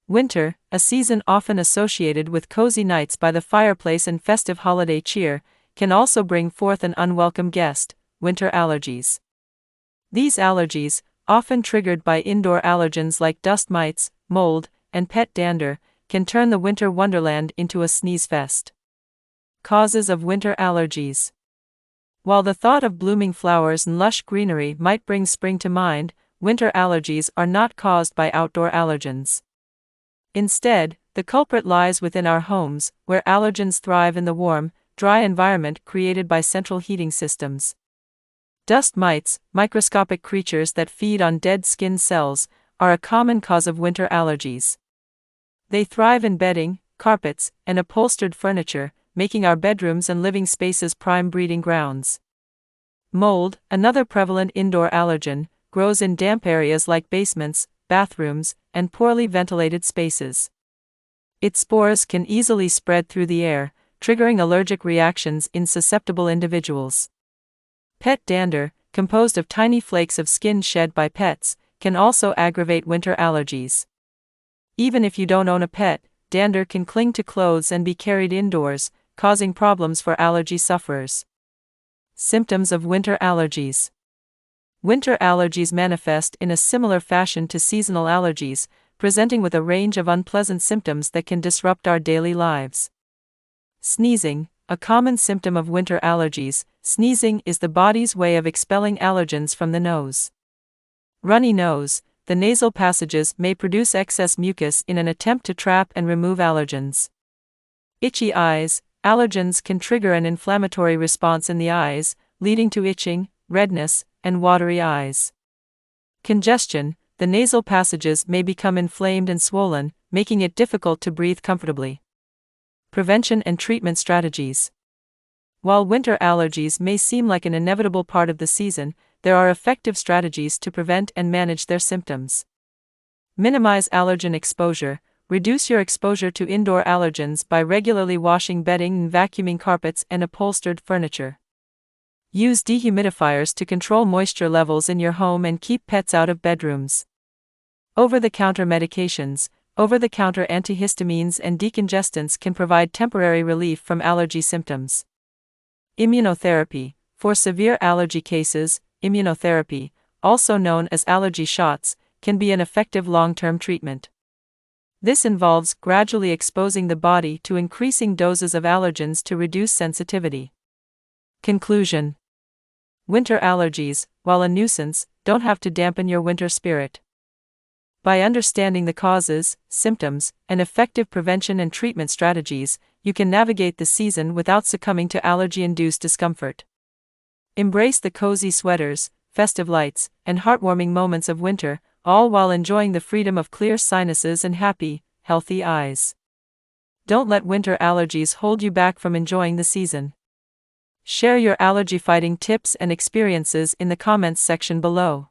Winter, a season often associated with cozy nights by the fireplace and festive holiday cheer, can also bring forth an unwelcome guest: winter allergies. These allergies, often triggered by indoor allergens like dust mites, mold, and pet dander, can turn the winter wonderland into a sneeze fest. Causes of winter allergies. While the thought of blooming flowers and lush greenery might bring spring to mind, winter allergies are not caused by outdoor allergens. Instead, the culprit lies within our homes, where allergens thrive in the warm, dry environment created by central heating systems. Dust mites, microscopic creatures that feed on dead skin cells, are a common cause of winter allergies. They thrive in bedding, carpets, and upholstered furniture, making our bedrooms and living spaces prime breeding grounds. Mold, another prevalent indoor allergen, grows in damp areas like basements, bathrooms, and poorly ventilated spaces. Its spores can easily spread through the air, triggering allergic reactions in susceptible individuals. Pet dander, composed of tiny flakes of skin shed by pets, can also aggravate winter allergies. Even if you don't own a pet, dander can cling to clothes and be carried indoors, causing problems for allergy sufferers. Symptoms of winter allergies. Winter allergies manifest in a similar fashion to seasonal allergies, presenting with a range of unpleasant symptoms that can disrupt our daily lives. Sneezing, a common symptom of winter allergies. Sneezing is the body's way of expelling allergens from the nose. Runny nose, the nasal passages may produce excess mucus in an attempt to trap and remove allergens. Itchy eyes, allergens can trigger an inflammatory response in the eyes, leading to itching, redness, and watery eyes. Congestion, the nasal passages may become inflamed and swollen, making it difficult to breathe comfortably. Prevention and treatment strategies. While winter allergies may seem like an inevitable part of the season, there are effective strategies to prevent and manage their symptoms. Minimize allergen exposure. Reduce your exposure to indoor allergens by regularly washing bedding and vacuuming carpets and upholstered furniture. Use dehumidifiers to control moisture levels in your home and keep pets out of bedrooms. Over-the-counter medications. Over-the-counter antihistamines and decongestants can provide temporary relief from allergy symptoms. Immunotherapy. For severe allergy cases, immunotherapy, also known as allergy shots, can be an effective long-term treatment. This involves gradually exposing the body to increasing doses of allergens to reduce sensitivity. Conclusion. Winter allergies, while a nuisance, don't have to dampen your winter spirit. By understanding the causes, symptoms, and effective prevention and treatment strategies, you can navigate the season without succumbing to allergy-induced discomfort. Embrace the cozy sweaters, festive lights, and heartwarming moments of winter, all while enjoying the freedom of clear sinuses and happy, healthy eyes. Don't let winter allergies hold you back from enjoying the season. Share your allergy-fighting tips and experiences in the comments section below.